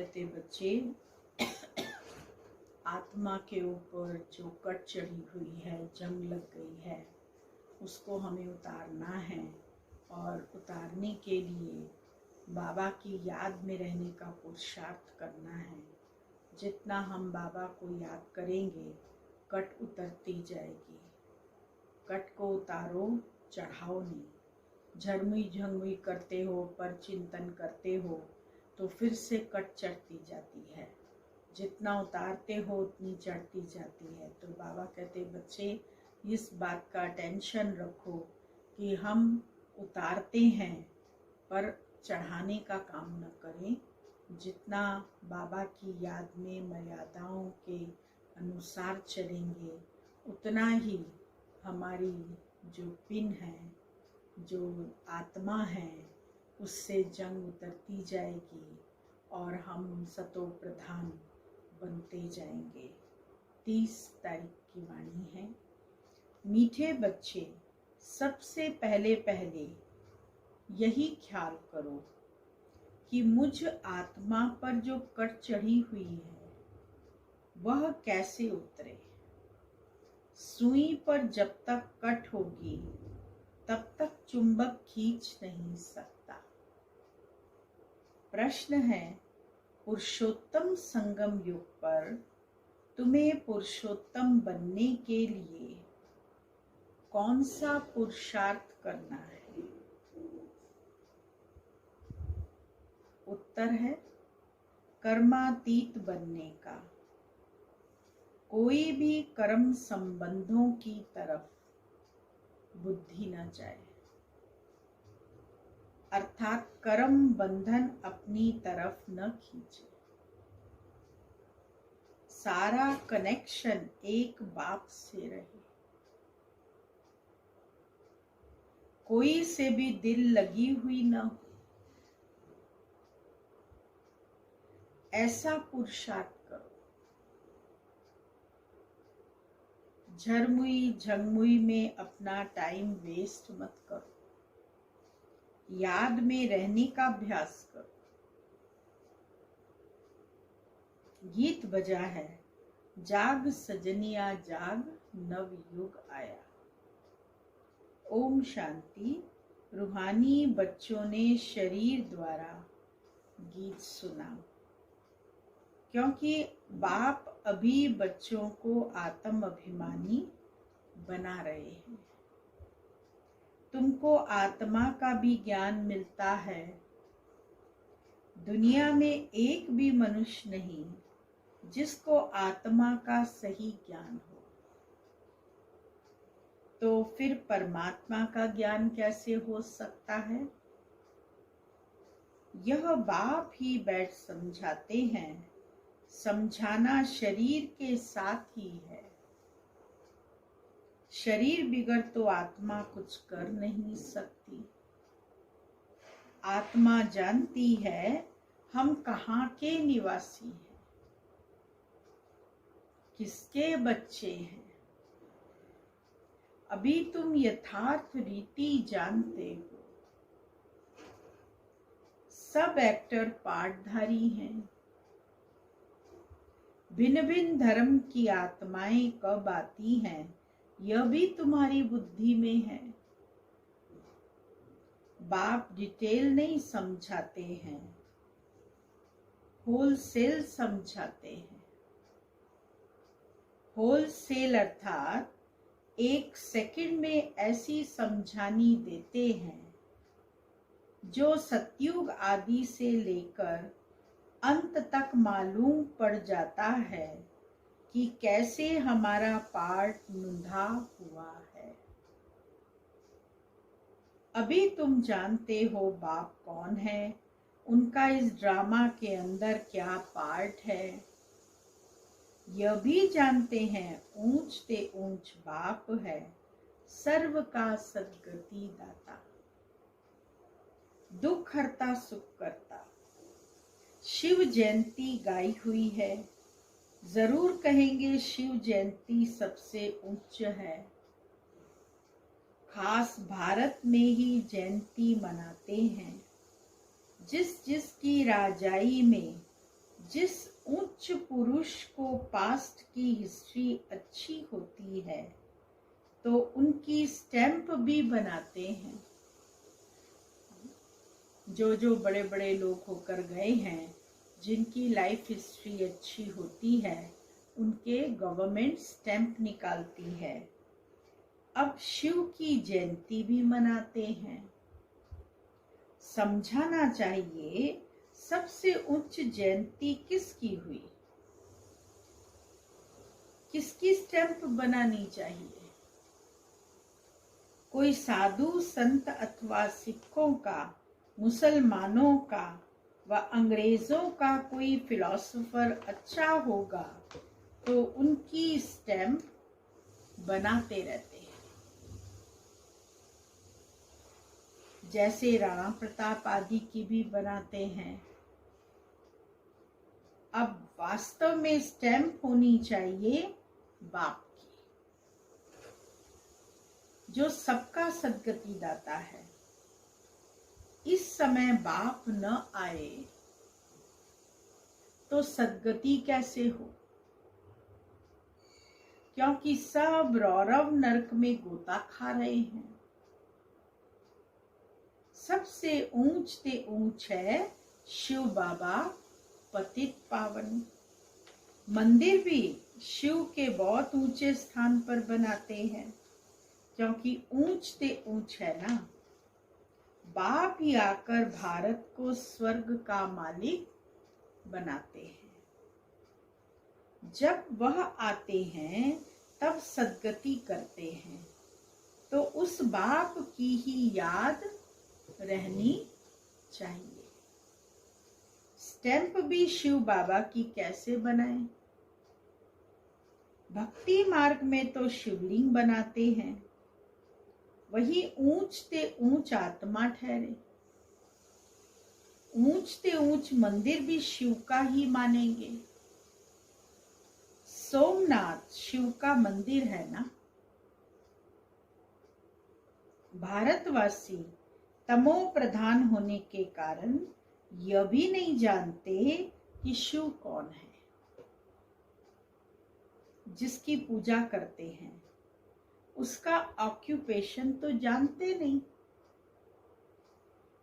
कहते बच्चे, आत्मा के ऊपर जो कट चढ़ी हुई है, जंग लग गई है, उसको हमें उतारना है। और उतारने के लिए बाबा की याद में रहने का पुरुषार्थ करना है। जितना हम बाबा को याद करेंगे, कट उतरती जाएगी। कट को उतारो, चढ़ाओ नहीं। झरमुई झंगमुई करते हो, पर चिंतन करते हो तो फिर से कट चढ़ती जाती है। जितना उतारते हो उतनी चढ़ती जाती है। तो बाबा कहते बच्चे, इस बात का टेंशन रखो कि हम उतारते हैं पर चढ़ाने का काम न करें। जितना बाबा की याद में मर्यादाओं के अनुसार चलेंगे, उतना ही हमारी जो पिन है, जो आत्मा है, उससे जंग उतरती जाएगी और हम सतो प्रधान बनते जाएंगे। 30 तारीख की वाणी है। मीठे बच्चे, सबसे पहले यही ख्याल करो कि मुझ आत्मा पर जो कट चढ़ी हुई है वह कैसे उतरे। सुई पर जब तक कट होगी तब तक चुंबक खींच नहीं सकता। प्रश्न है, पुरुषोत्तम संगम युग पर तुम्हें पुरुषोत्तम बनने के लिए कौन सा पुरुषार्थ करना है? उत्तर है कर्मातीत बनने का। कोई भी कर्म संबंधों की तरफ बुद्धि न जाए, अर्थात कर्म बंधन अपनी तरफ न खींचे। सारा कनेक्शन एक बाप से रहे। कोई से भी दिल लगी हुई न हो, ऐसा पुरुषार्थ करो। झरमुई झंगमुई में अपना टाइम वेस्ट मत करो। याद में रहने का अभ्यास करो। गीत बजा है, जाग सजनिया जाग, नव युग आया। ओम शांति। रूहानी बच्चों ने शरीर द्वारा गीत सुना, क्योंकि बाप अभी बच्चों को आत्म अभिमानी बना रहे हैं। तुमको आत्मा का भी ज्ञान मिलता है। दुनिया में एक भी मनुष्य नहीं जिसको आत्मा का सही ज्ञान हो। तो फिर परमात्मा का ज्ञान कैसे हो सकता है? यह बाप ही बैठ समझाते हैं। समझाना शरीर के साथ ही है। शरीर बिगड़ तो आत्मा कुछ कर नहीं सकती। आत्मा जानती है हम कहाँ के निवासी हैं, किसके बच्चे हैं। अभी तुम यथार्थ रीति जानते हो। सब एक्टर पार्टधारी हैं। भिन्न भिन्न धर्म की आत्माएं कब आती हैं, यह भी तुम्हारी बुद्धि में है। बाप डिटेल नहीं समझाते हैं, होलसेल समझाते हैं। होलसेल अर्थात 1 सेकंड में ऐसी समझानी देते हैं जो सतयुग आदि से लेकर अंत तक मालूम पड़ जाता है कि कैसे हमारा पार्ट नुंधा हुआ है। अभी तुम जानते हो बाप कौन है, उनका इस ड्रामा के अंदर क्या पार्ट है। यह भी जानते हैं ऊंच से ऊंच बाप है, सर्व का सद्गति दाता, दुख हरता सुख करता। शिव जयंती गाई हुई है, जरूर कहेंगे शिव जयंती सबसे उच्च है। खास भारत में ही जयंती मनाते हैं। जिस जिस की राजाई में जिस उच्च पुरुष को पास्ट की हिस्ट्री अच्छी होती है तो उनकी स्टैंप भी बनाते हैं। जो जो बड़े बड़े लोग होकर गए हैं, जिनकी लाइफ हिस्ट्री अच्छी होती है, उनके गवर्नमेंट स्टैंप निकालती है। अब शिव की जयंती भी मनाते हैं। समझाना चाहिए सबसे उच्च जयंती किसकी हुई, किसकी स्टैंप बनानी चाहिए। कोई साधु संत अथवा सिखों का, मुसलमानों का व अंग्रेजों का कोई फिलॉसफर अच्छा होगा तो उनकी स्टैंप बनाते रहते हैं। जैसे राणा प्रताप आदि की भी बनाते हैं। अब वास्तव में स्टैंप होनी चाहिए बाप की, जो सबका सद्गति दाता है। इस समय बाप न आए तो सद्गति कैसे हो, क्योंकि सब रौरव नरक में गोता खा रहे हैं। सबसे ऊंच ते ऊंच है शिव बाबा पतित पावन। मंदिर भी शिव के बहुत ऊंचे स्थान पर बनाते हैं, क्योंकि ऊंच ते ऊंच है ना। बाप ही आकर भारत को स्वर्ग का मालिक बनाते हैं। जब वह आते हैं तब सद्गति करते हैं, तो उस बाप की ही याद रहनी चाहिए। स्टैंप भी शिव बाबा की कैसे बनाएं? भक्ति मार्ग में तो शिवलिंग बनाते हैं, वही ऊंच ते ऊंच आत्मा ठहरे। ऊंच ते ऊंच मंदिर भी शिव का ही मानेंगे। सोमनाथ शिव का मंदिर है ना। भारतवासी तमो प्रधान होने के कारण यह भी नहीं जानते कि शिव कौन है, जिसकी पूजा करते हैं उसका ऑक्यूपेशन तो जानते नहीं।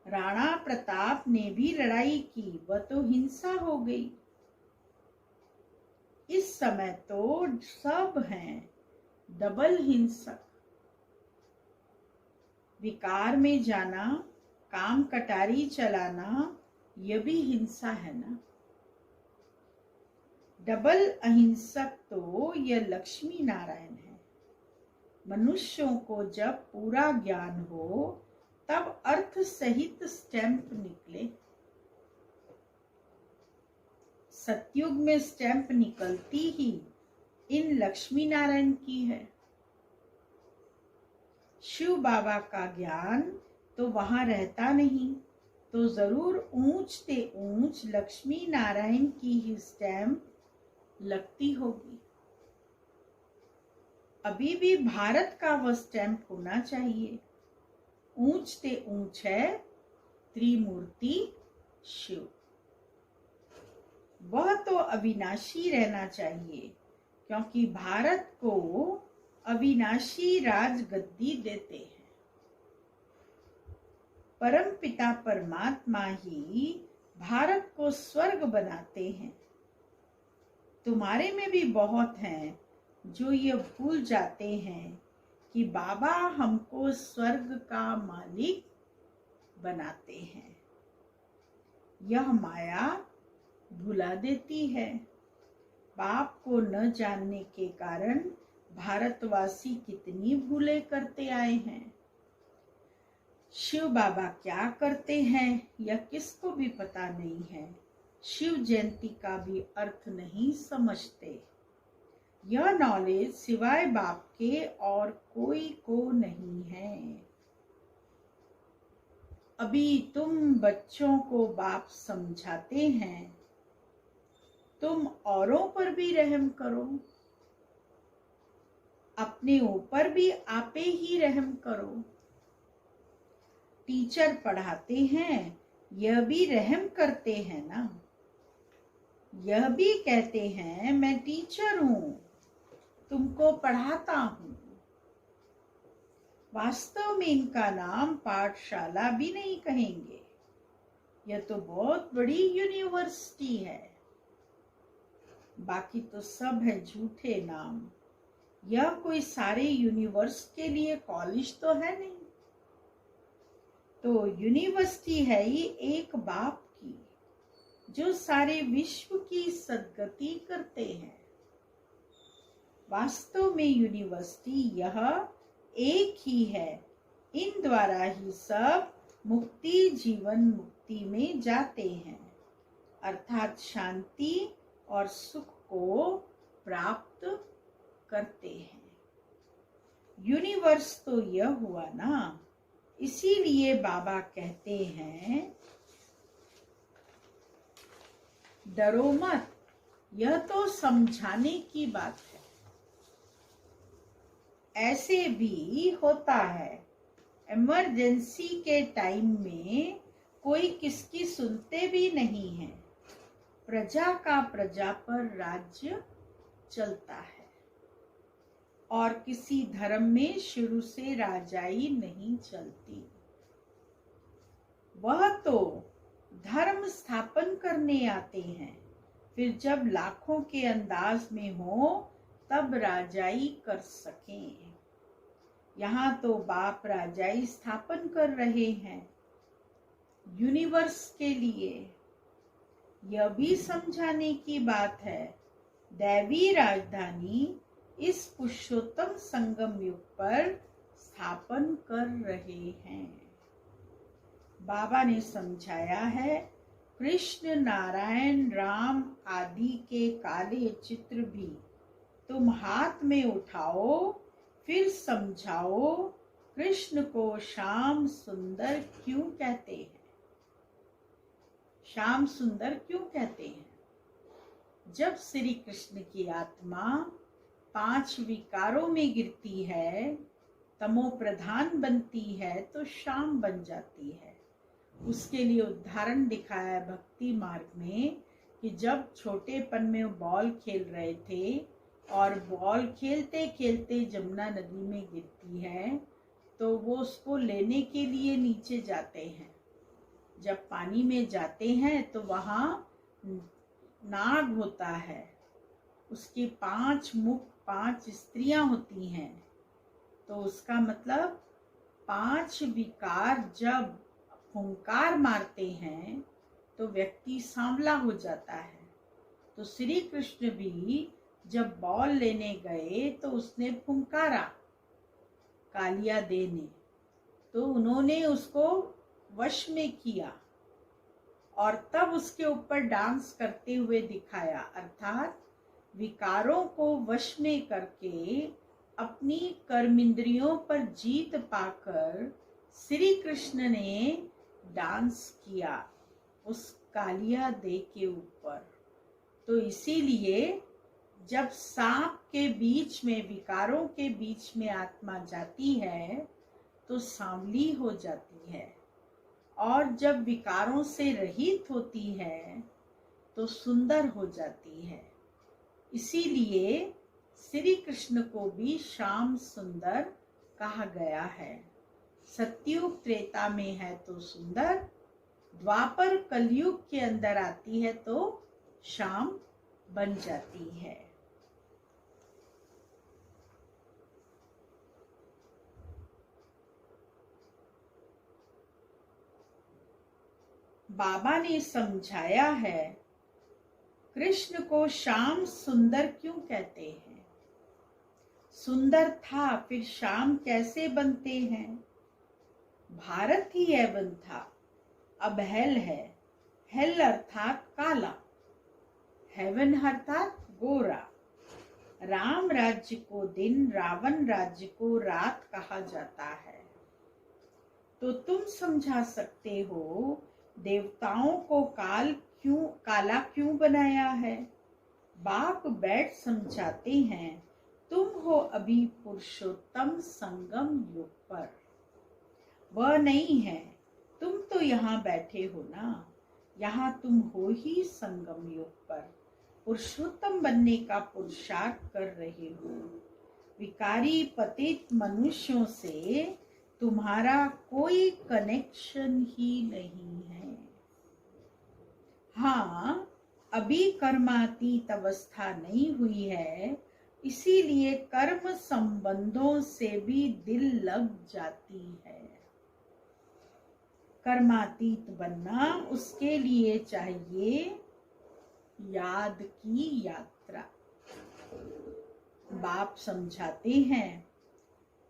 राणा प्रताप ने भी लड़ाई की, वह तो हिंसा हो गई। इस समय तो सब हैं डबल हिंसक। विकार में जाना, काम कटारी चलाना, यह भी हिंसा है ना। डबल अहिंसक तो यह लक्ष्मी नारायण है। मनुष्यों को जब पूरा ज्ञान हो तब अर्थ सहित स्टैंप निकले। सतयुग में स्टैंप निकलती ही इन लक्ष्मी नारायण की है। शिव बाबा का ज्ञान तो वहां रहता नहीं, तो जरूर ऊंच ते ऊंच लक्ष्मी नारायण की ही स्टैंप लगती होगी। अभी भी भारत का वह स्टैंप होना चाहिए। ऊंच ते ऊंच है त्रिमूर्ति शिव। वह तो अविनाशी रहना चाहिए, क्योंकि भारत को अविनाशी राजगद्दी देते हैं। परम पिता परमात्मा ही भारत को स्वर्ग बनाते हैं। तुम्हारे में भी बहुत हैं जो ये भूल जाते हैं कि बाबा हमको स्वर्ग का मालिक बनाते हैं। यह माया भुला देती है। बाप को न जानने के कारण भारतवासी कितनी भूले करते आए हैं। शिव बाबा क्या करते हैं यह किसको भी पता नहीं है। शिव जयंती का भी अर्थ नहीं समझते। यह नॉलेज सिवाय बाप के और कोई को नहीं है। अभी तुम बच्चों को बाप समझाते हैं, तुम औरों पर भी रहम करो, अपने ऊपर भी आपे ही रहम करो। टीचर पढ़ाते हैं, यह भी रहम करते हैं ना। यह भी कहते हैं मैं टीचर हूं, तुमको पढ़ाता हूं। वास्तव में इनका नाम पाठशाला भी नहीं कहेंगे, यह तो बहुत बड़ी यूनिवर्सिटी है। बाकी तो सब है झूठे नाम। यह कोई सारे यूनिवर्स के लिए कॉलेज तो है नहीं, तो यूनिवर्सिटी है ही एक बाप की, जो सारे विश्व की सद्गति करते हैं। वास्तव में यूनिवर्सिटी यह एक ही है। इन द्वारा ही सब मुक्ति जीवन मुक्ति में जाते हैं, अर्थात शांति और सुख को प्राप्त करते हैं। यूनिवर्स तो यह हुआ ना, इसीलिए बाबा कहते हैं डरो मत, यह तो समझाने की बात है। ऐसे भी होता है, इमरजेंसी के टाइम में कोई किसकी सुनते भी नहीं है। प्रजा का प्रजा पर राज्य चलता है, और किसी धर्म में शुरू से राजाई नहीं चलती। वह तो धर्म स्थापन करने आते हैं, फिर जब लाखों के अंदाज में हो तब राजाई कर सकें। यहाँ तो बाप राजाई स्थापन कर रहे हैं यूनिवर्स के लिए। यह भी समझाने की बात है, दैवी राजधानी इस पुरुषोत्तम संगम युग पर स्थापन कर रहे हैं। बाबा ने समझाया है, कृष्ण नारायण राम आदि के काले चित्र भी तुम हाथ में उठाओ, फिर समझाओ कृष्ण को श्याम सुंदर क्यों कहते हैं। श्याम सुंदर क्यों कहते हैं? जब श्री कृष्ण की आत्मा 5 विकारों में गिरती है, तमो प्रधान बनती है, तो श्याम बन जाती है। उसके लिए उदाहरण दिखाया है भक्ति मार्ग में कि जब छोटेपन में बॉल खेल रहे थे और बॉल खेलते खेलते जमुना नदी में गिरती है, तो वो उसको लेने के लिए नीचे जाते हैं। जब पानी में जाते हैं तो वहाँ नाग होता है, उसकी 5 मुख 5 स्त्रियां होती हैं। तो उसका मतलब 5 विकार जब फुंकार मारते हैं तो व्यक्ति सांवला हो जाता है। तो श्री कृष्ण भी जब बॉल लेने गए तो उसने फुंकारा कालिया देने, तो उन्होंने उसको वश में किया और तब उसके ऊपर डांस करते हुए दिखाया। अर्थात विकारों को वश में करके अपनी कर्मेंद्रियों पर जीत पाकर श्री कृष्ण ने डांस किया उस कालिया दे के ऊपर। तो इसीलिए जब सांप के बीच में, विकारों के बीच में आत्मा जाती है तो सांवली हो जाती है, और जब विकारों से रहित होती है तो सुंदर हो जाती है। इसीलिए श्री कृष्ण को भी श्याम सुंदर कहा गया है। सतयुग त्रेता में है तो सुंदर, द्वापर कलयुग के अंदर आती है तो श्याम बन जाती है। बाबा ने समझाया है, कृष्ण को श्याम सुंदर क्यों कहते हैं। सुंदर था, फिर श्याम कैसे बनते हैं। भारत ही एवन था, अब हेल है। हेल अर्थात काला, हेवन अर्थात गोरा। राम राज्य को दिन, रावण राज्य को रात कहा जाता है। तो तुम समझा सकते हो देवताओं को काला क्यों बनाया है। बाप बैठ समझाते हैं, तुम हो अभी पुरुषोत्तम संगम युग पर, वह नहीं है। तुम तो यहाँ बैठे हो ना, यहाँ तुम हो ही संगम युग पर। पुरुषोत्तम बनने का पुरुषार्थ कर रहे हो। विकारी पतित मनुष्यों से तुम्हारा कोई कनेक्शन ही नहीं है। हाँ, अभी कर्मातीत अवस्था नहीं हुई है, इसीलिए कर्म संबंधों से भी दिल लग जाती है। कर्मातीत बनना, उसके लिए चाहिए याद की यात्रा। बाप समझाते हैं,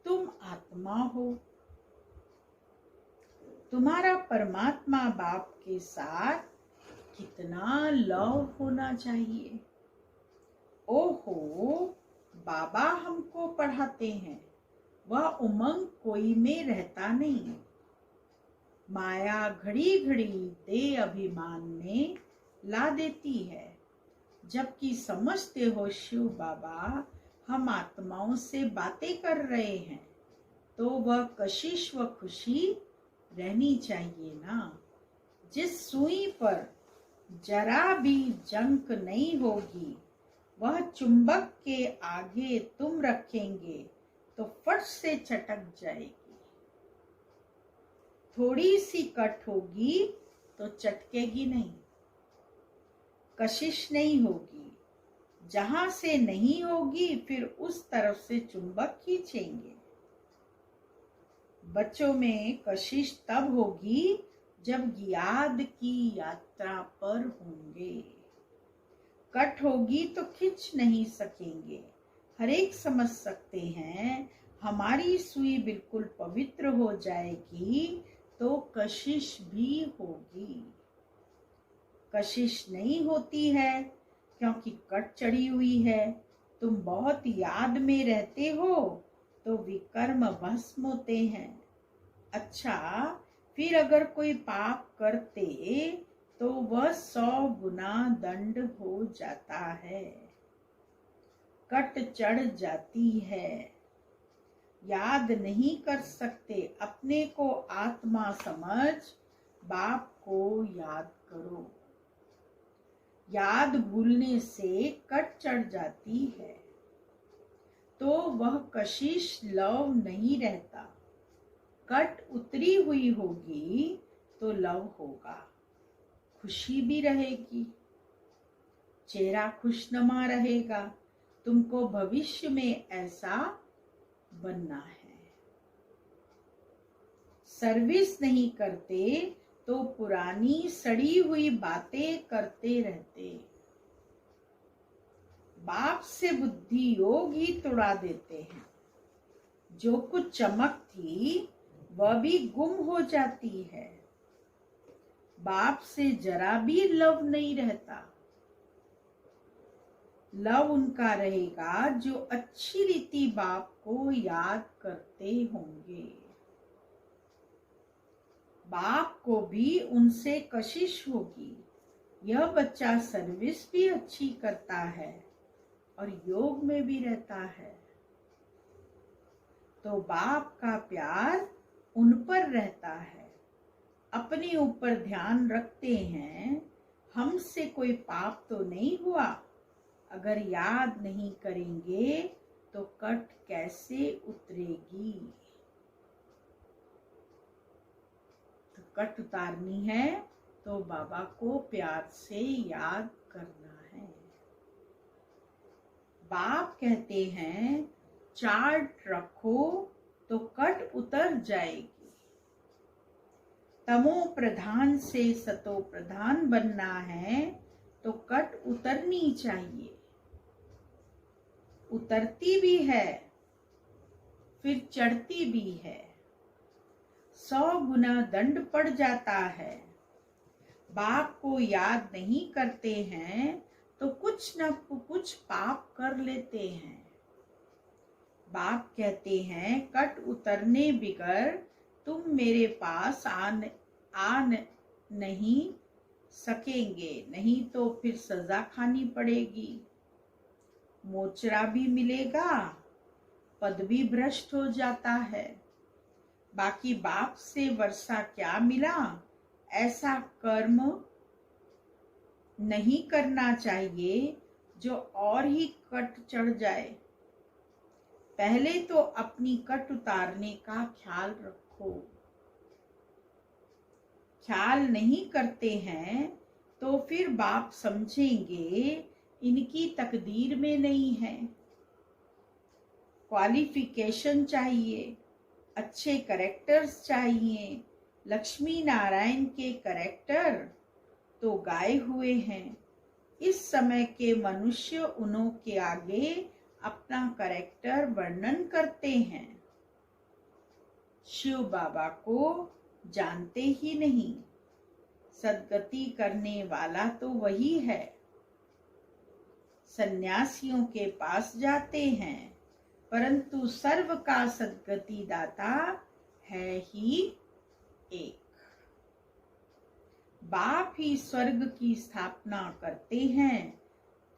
तुम आत्मा हो, तुम्हारा परमात्मा बाप के साथ कितना लव होना चाहिए। ओहो, बाबा हमको पढ़ाते हैं, वह उमंग कोई में रहता नहीं। माया घड़ी घड़ी दे अभिमान में ला देती है, जबकि समझते हो शिव बाबा हम आत्माओं से बातें कर रहे हैं, तो वह कशिश व खुशी रहनी चाहिए ना। जिस सुई पर जरा भी जंक नहीं होगी, वह चुंबक के आगे तुम रखेंगे तो फट से चटक जाएगी। थोड़ी सी कट होगी तो चटकेगी नहीं, कशिश नहीं होगी। जहां से नहीं होगी फिर उस तरफ से चुंबक खींचेंगे। बच्चों में कशिश तब होगी जब याद की यात्रा पर होंगे। कट होगी तो खींच नहीं सकेंगे। हर एक समझ सकते हैं, हमारी सुई बिल्कुल पवित्र हो जाएगी तो कशिश भी होगी। कशिश नहीं होती है क्योंकि कट चढ़ी हुई है। तुम बहुत याद में रहते हो तो विकर्म भस्म होते हैं। अच्छा, फिर अगर कोई पाप करते तो वह 100 गुना दंड हो जाता है। कट चढ़ जाती है, याद नहीं कर सकते। अपने को आत्मा समझ बाप को याद करो। याद भूलने से कट चढ़ जाती है तो वह कशिश लव नहीं रहता। कट उतरी हुई होगी तो लव होगा, खुशी भी रहेगी, चेहरा खुशनुमा रहेगा। तुमको भविष्य में ऐसा बनना है। सर्विस नहीं करते तो पुरानी सड़ी हुई बातें करते रहते। बाप से बुद्धि योग ही तुड़ा देते हैं। जो कुछ चमक थी वह भी गुम हो जाती है। बाप से जरा भी लव नहीं रहता। लव उनका रहेगा जो अच्छी रीति बाप को याद करते होंगे। बाप को भी उनसे कशिश होगी। यह बच्चा सर्विस भी अच्छी करता है और योग में भी रहता है, तो बाप का प्यार उन पर रहता है। अपने ऊपर ध्यान रखते हैं, हमसे कोई पाप तो नहीं हुआ। अगर याद नहीं करेंगे तो कट कैसे उतरेगी। तो कट उतारनी है तो बाबा को प्यार से याद करना है। बाप कहते हैं चार्ट रखो तो कट उतर जाएगी। तमो प्रधान से सतो प्रधान बनना है तो कट उतरनी चाहिए। उतरती भी है फिर चढ़ती भी है। 100 गुना दंड पड़ जाता है। बाप को याद नहीं करते हैं तो कुछ न कुछ पाप कर लेते हैं। बाप कहते हैं कट उतरने बिगर तुम मेरे पास आ नहीं सकेंगे, नहीं तो फिर सजा खानी पड़ेगी। मोचरा भी मिलेगा, पद भी भ्रष्ट हो जाता है। बाकी बाप से वर्षा क्या मिला, ऐसा कर्म नहीं करना चाहिए जो और ही कट चढ़ जाए। पहले तो अपनी कट उतारने का ख्याल रखो। ख्याल नहीं करते हैं तो फिर बाप समझेंगे इनकी तकदीर में नहीं है। क्वालिफिकेशन चाहिए, अच्छे करेक्टर्स चाहिए। लक्ष्मी नारायण के करेक्टर तो गाए हुए हैं। इस समय के मनुष्य उन्हों के आगे अपना करेक्टर वर्णन करते हैं। शिव बाबा को जानते ही नहीं। सद्गति करने वाला तो वही है। सन्यासियों के पास जाते हैं, परंतु सर्व का सद्गति दाता है ही एक। बाप ही स्वर्ग की स्थापना करते हैं,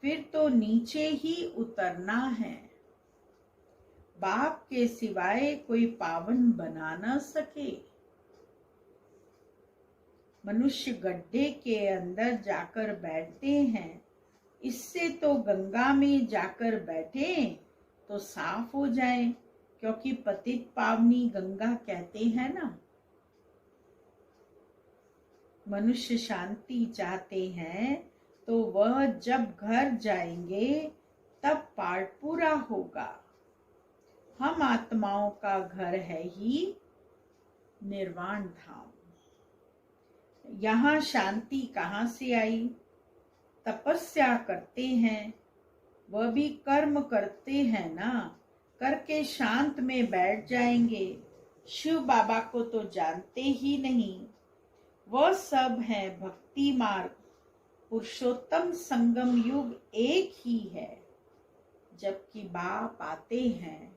फिर तो नीचे ही उतरना है। बाप के सिवाय कोई पावन बना न सके। मनुष्य गड्ढे के अंदर जाकर बैठते हैं, इससे तो गंगा में जाकर बैठे तो साफ हो जाए, क्योंकि पतित पावनी गंगा कहते हैं ना। मनुष्य शांति चाहते हैं तो वह जब घर जाएंगे तब पाठ पूरा होगा। हम आत्माओं का घर है ही निर्वाण धाम। यहाँ शांति कहाँ से आई? तपस्या करते हैं, वह भी कर्म करते हैं ना, करके शांत में बैठ जाएंगे। शिव बाबा को तो जानते ही नहीं। वह सब है भक्ति मार्ग। पुरुषोत्तम संगम युग एक ही है। जबकि बाप आते हैं,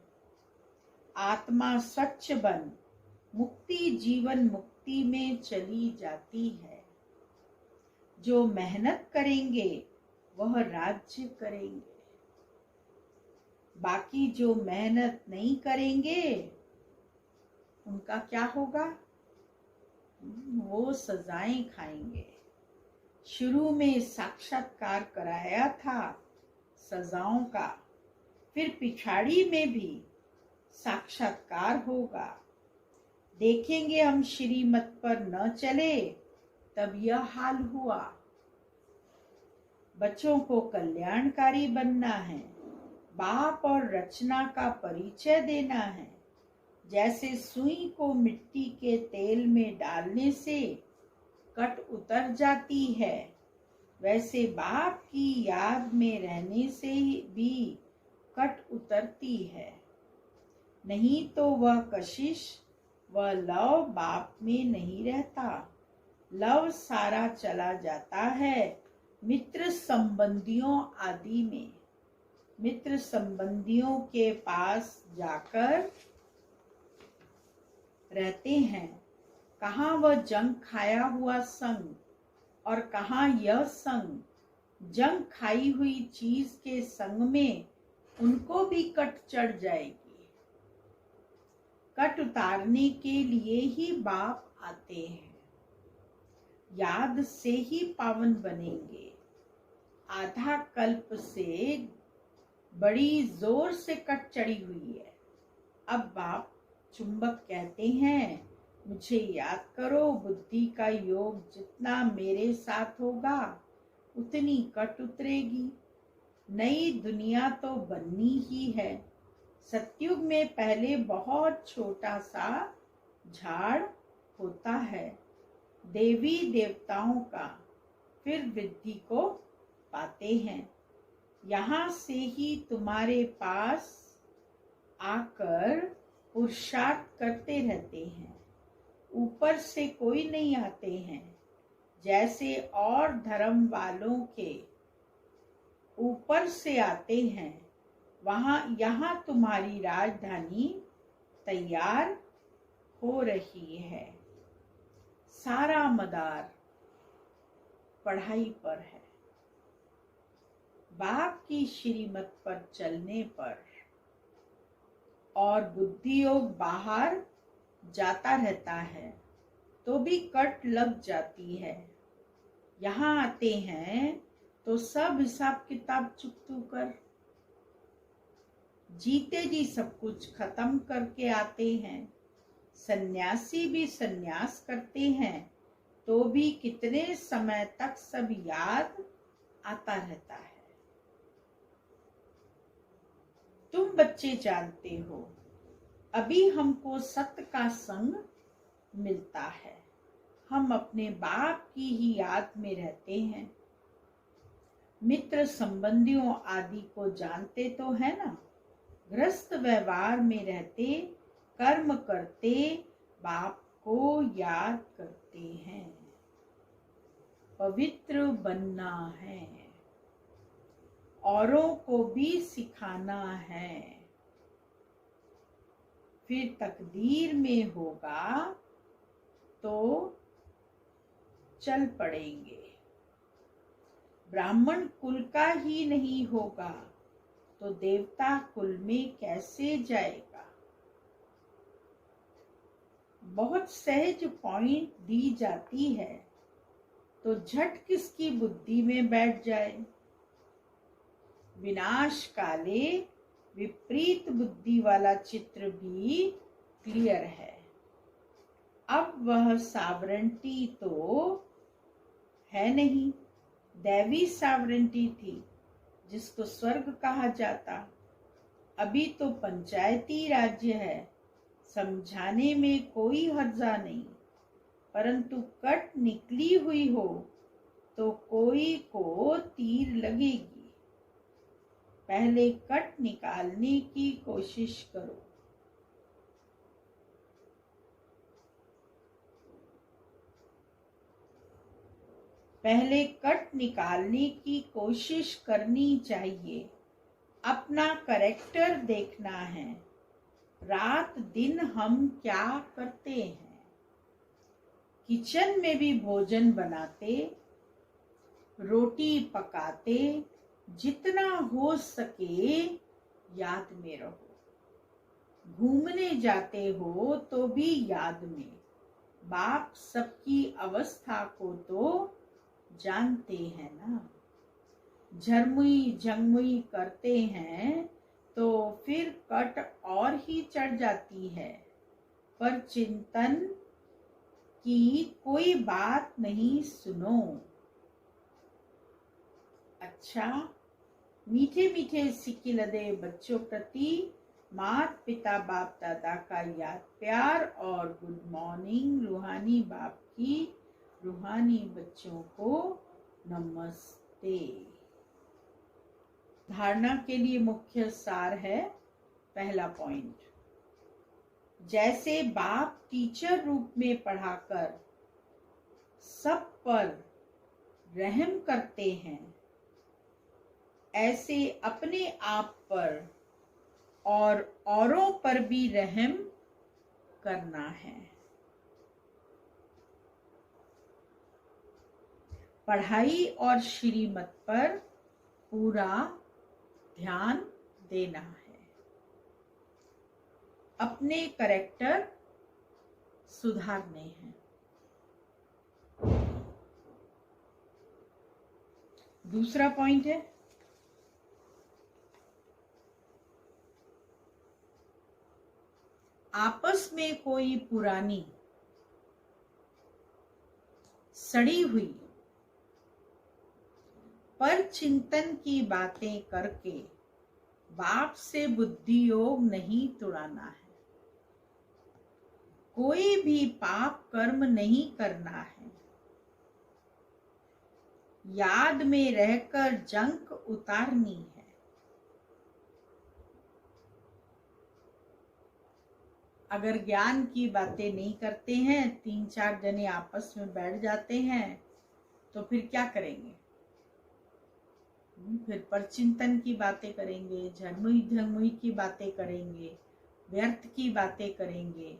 आत्मा स्वच्छ बन मुक्ति जीवन मुक्ति में चली जाती है। जो मेहनत करेंगे वह राज्य करेंगे। बाकी जो मेहनत नहीं करेंगे उनका क्या होगा? वो सजाएं खाएंगे। शुरू में साक्षात्कार कराया था सजाओं का, फिर पिछाड़ी में भी साक्षात्कार होगा। देखेंगे हम श्रीमत पर न चले तब यह हाल हुआ। बच्चों को कल्याणकारी बनना है, बाप और रचना का परिचय देना है। जैसे सुई को मिट्टी के तेल में डालने से कट उतर जाती है, वैसे बाप की याद में रहने से भी कट उतरती है। नहीं तो वह कशिश, वह लव बाप में नहीं रहता। लव सारा चला जाता है मित्र संबंधियों आदि में। मित्र संबंधियों के पास जाकर रहते हैं। कहाँ वह जंग खाया हुआ संग और कहाँ यह संग। जंग खाई हुई चीज के संग में उनको भी कट चढ़ जाएगी। कट उतारने के लिए ही बाप आते हैं। याद से ही पावन बनेंगे। आधा कल्प से बड़ी जोर से कट चढ़ी हुई है। अब बाप चुंबक कहते हैं, मुझे याद करो। बुद्धि का योग जितना मेरे साथ होगा उतनी कट उतरेगी। नई दुनिया तो बननी ही है। सतयुग में पहले बहुत छोटा सा झाड़ होता है देवी देवताओं का, फिर वृद्धि को पाते हैं। यहाँ से ही तुम्हारे पास आकर पुरुषार्थ करते रहते हैं। ऊपर से कोई नहीं आते हैं। जैसे और धर्म वालों के ऊपर से आते हैं, यहाँ तुम्हारी राजधानी तैयार हो रही है। सारा मदार पढ़ाई पर है। बाप की श्रीमत पर चलने पर और बुद्धि योग बाहर जाता रहता है तो भी कट लग जाती है। यहाँ आते हैं तो सब हिसाब किताब चुकतू कर, जीते जी सब कुछ खत्म करके आते हैं। सन्यासी भी सन्यास करते हैं तो भी कितने समय तक सब याद आता रहता है। तुम बच्चे जानते हो, अभी हमको सत्य का संग मिलता है, हम अपने बाप की ही याद में रहते हैं। मित्र संबंधियों आदि को जानते तो है ना, गृहस्थ व्यवहार में रहते, कर्म करते, बाप को याद करते हैं। पवित्र बनना है, औरों को भी सिखाना है, फिर तकदीर में होगा तो चल पड़ेंगे। ब्राह्मण कुल का ही नहीं होगा तो देवता कुल में कैसे जाएगा। बहुत सहज पॉइंट दी जाती है तो झट किसकी बुद्धि में बैठ जाए। विनाश काले विपरीत बुद्धि वाला चित्र भी क्लियर है। अब वह सावरेंटी तो है नहीं, दैवी सावरेंटी थी जिसको स्वर्ग कहा जाता। अभी तो पंचायती राज्य है, समझाने में कोई हर्जा नहीं, परंतु कट निकली हुई हो तो कोई को तीर लगेगी। पहले कट निकालने की कोशिश करो। पहले कट निकालने की कोशिश करनी चाहिए। अपना करेक्टर देखना है। रात दिन हम क्या करते हैं। किचन में भी भोजन बनाते, रोटी पकाते, जितना हो सके याद में रहो। घूमने जाते हो तो भी याद में। बाप सबकी अवस्था को तो जानते हैं ना। झरमुई झंगमुई करते हैं तो फिर कट और ही चढ़ जाती है, पर चिंतन की कोई बात नहीं सुनो। अच्छा, मीठे मीठे सिकिलदे बच्चों प्रति माता पिता बाप दादा का याद प्यार और गुड मॉर्निंग। रूहानी बाप की रूहानी बच्चों को नमस्ते। धारणा के लिए मुख्य सार है। पहला पॉइंट, जैसे बाप टीचर रूप में पढ़ाकर सब पर रहम करते हैं, ऐसे अपने आप पर और औरों पर भी रहम करना है। पढ़ाई और श्रीमत पर पूरा ध्यान देना है। अपने करेक्टर सुधारने हैं। दूसरा पॉइंट है, आपस में कोई पुरानी सड़ी हुई पर चिंतन की बातें करके बाप से बुद्धि योग नहीं तुड़ाना है। कोई भी पाप कर्म नहीं करना है। याद में रहकर जंक उतारनी है। अगर ज्ञान की बातें नहीं करते हैं, 3-4 जने आपस में बैठ जाते हैं तो फिर क्या करेंगे। फिर परचिंतन की बातें करेंगे, झरमुई झरमुई की बातें करेंगे, व्यर्थ की बातें करेंगे।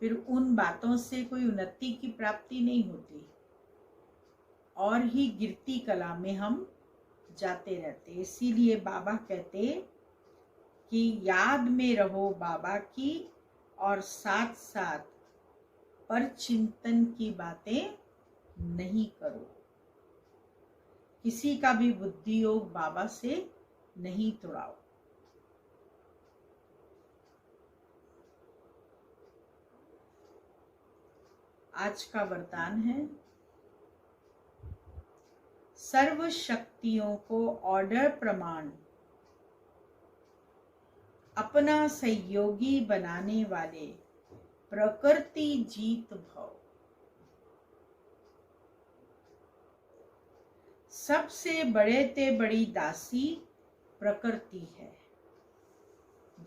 फिर उन बातों से कोई उन्नति की प्राप्ति नहीं होती और ही गिरती कला में हम जाते रहते। इसीलिए बाबा कहते कि याद में रहो बाबा की और साथ साथ परचिंतन की बातें नहीं करो। किसी का भी बुद्धि योग बाबा से नहीं तोड़ाओ। आज का वरदान है, सर्व शक्तियों को ऑर्डर प्रमाण अपना सहयोगी बनाने वाले प्रकृति जीत भव। सबसे बड़े ते बड़ी दासी प्रकृति है।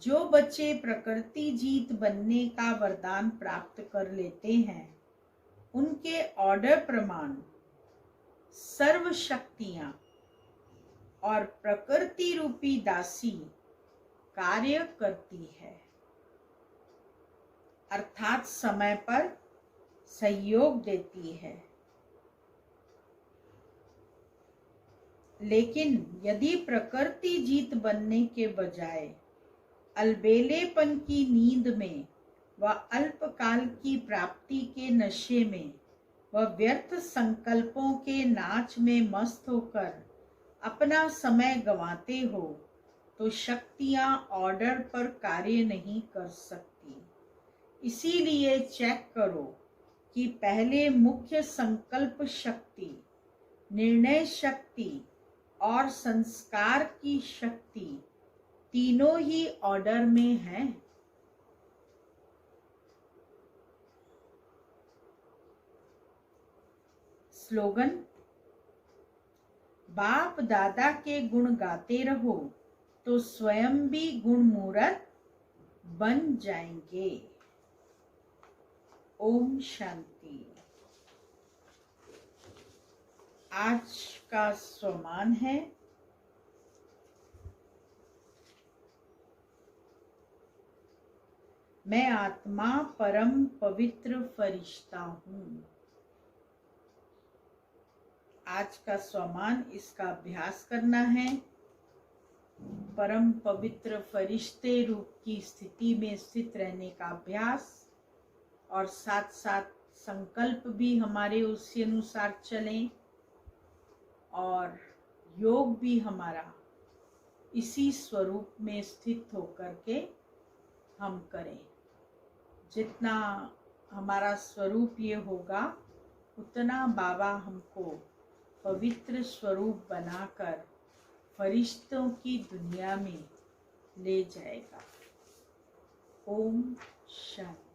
जो बच्चे प्रकृति जीत बनने का वरदान प्राप्त कर लेते हैं, उनके ऑर्डर प्रमाण सर्व शक्तियां और प्रकृति रूपी दासी कार्य करती है, अर्थात समय पर सहयोग देती है। लेकिन यदि प्रकृति जीत बनने के बजाय अलबेलेपन की नींद में व अल्पकाल की प्राप्ति के नशे में व व्यर्थ संकल्पों के नाच में मस्त होकर अपना समय गंवाते हो, तो शक्तियां ऑर्डर पर कार्य नहीं कर सकती। इसीलिए चेक करो कि पहले मुख्य संकल्प शक्ति, निर्णय शक्ति और संस्कार की शक्ति तीनों ही ऑर्डर में हैं। स्लोगन, बाप दादा के गुण गाते रहो तो स्वयं भी गुणमूर्त बन जाएंगे। ओम शांति। आज का स्वमान है, मैं आत्मा परम पवित्र फरिश्ता हूँ। आज का स्वमान, इसका अभ्यास करना है। परम पवित्र फरिश्ते रूप की स्थिति में स्थित रहने का अभ्यास, और साथ साथ संकल्प भी हमारे उसी अनुसार चलें और योग भी हमारा इसी स्वरूप में स्थित होकर के हम करें। जितना हमारा स्वरूप ये होगा, उतना बाबा हमको पवित्र स्वरूप बनाकर फरिश्तों की दुनिया में ले जाएगा। ओम शांति।